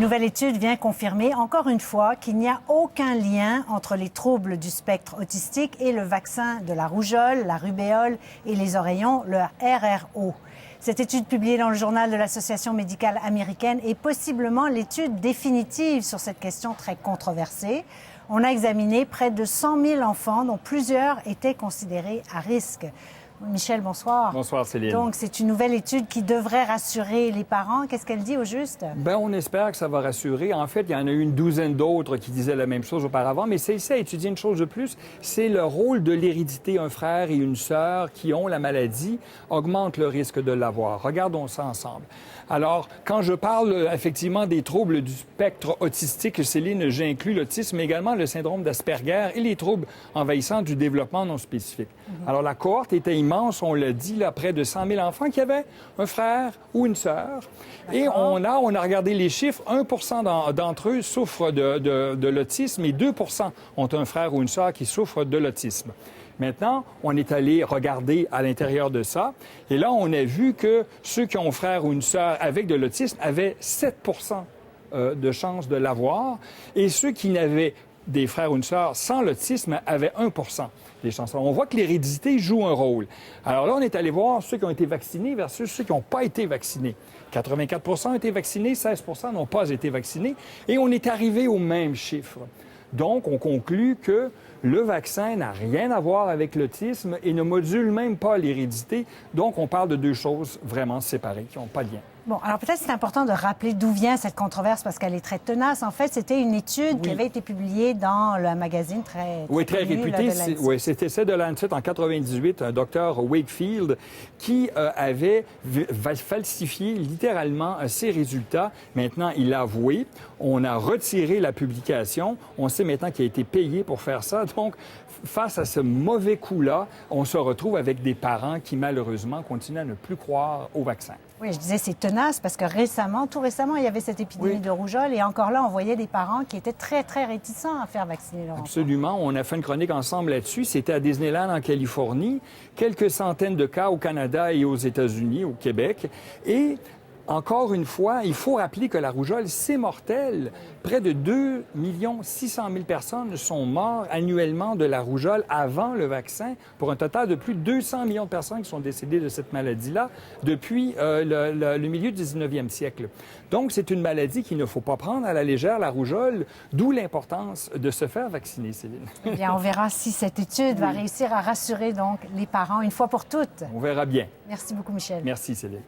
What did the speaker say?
nouvelle étude vient confirmer encore une fois qu'il n'y a aucun lien entre les troubles du spectre autistique et le vaccin de la rougeole, la rubéole et les oreillons, le RRO. Cette étude publiée dans le journal de l'Association médicale américaine est possiblement l'étude définitive sur cette question très controversée. On a examiné près de 100 000 enfants, dont plusieurs étaient considérés à risque. Michel, bonsoir. Bonsoir, Céline. Donc, c'est une nouvelle étude qui devrait rassurer les parents. Qu'est-ce qu'elle dit au juste? Bien, on espère que ça va rassurer. En fait, il y en a eu une douzaine d'autres qui disaient la même chose auparavant, mais c'est ici à étudier une chose de plus, c'est le rôle de l'hérédité. Un frère et une sœur qui ont la maladie augmente le risque de l'avoir. Regardons ça ensemble. Alors, quand je parle effectivement des troubles du spectre autistique, Céline, j'inclus l'autisme, mais également le syndrome d'Asperger et les troubles envahissants du développement non spécifique. Alors, la cohorte était immense, on l'a dit, là, près de 100 000 enfants qui avaient un frère ou une sœur. Et on a regardé les chiffres, 1 d'entre eux souffrent de l'autisme et 2 ont un frère ou une sœur qui souffre de l'autisme. Maintenant, on est allé regarder à l'intérieur de ça, et là, on a vu que ceux qui ont un frère ou une sœur avec de l'autisme avaient 7 de chances de l'avoir, et ceux qui n'avaient des frères ou une sœur sans l'autisme avaient 1 des chances. On voit que l'hérédité joue un rôle. Alors là, on est allé voir ceux qui ont été vaccinés versus ceux qui n'ont pas été vaccinés. 84 ont été vaccinés, 16 n'ont pas été vaccinés, et on est arrivé au même chiffre. Donc, on conclut que le vaccin n'a rien à voir avec l'autisme et ne module même pas l'hérédité. Donc, on parle de deux choses vraiment séparées, qui n'ont pas de lien. Bon, alors peut-être c'est important de rappeler d'où vient cette controverse parce qu'elle est très tenace. En fait, c'était une étude qui avait été publiée dans le magazine très réputé. Oui, c'était celle de Lancet en 98, un docteur Wakefield qui avait falsifié littéralement ses résultats. Maintenant, il l'a avoué. On a retiré la publication. On sait maintenant qu'il a été payé pour faire ça. Donc, face à ce mauvais coup-là, on se retrouve avec des parents qui, malheureusement, continuent à ne plus croire au vaccin. Oui, je disais c'est tenace parce que tout récemment, il y avait cette épidémie de rougeole et encore là, on voyait des parents qui étaient très, très réticents à faire vacciner leur enfant. Absolument. On a fait une chronique ensemble là-dessus. C'était à Disneyland, en Californie. Quelques centaines de cas au Canada et aux États-Unis, au Québec. Et encore une fois, il faut rappeler que la rougeole, c'est mortel. Près de 2 600 000 personnes sont mortes annuellement de la rougeole avant le vaccin, pour un total de plus de 200 millions de personnes qui sont décédées de cette maladie-là depuis le milieu du 19e siècle. Donc, c'est une maladie qu'il ne faut pas prendre à la légère, la rougeole, d'où l'importance de se faire vacciner, Céline. Eh bien, on verra si cette étude va réussir à rassurer donc les parents une fois pour toutes. On verra bien. Merci beaucoup, Michel. Merci, Céline.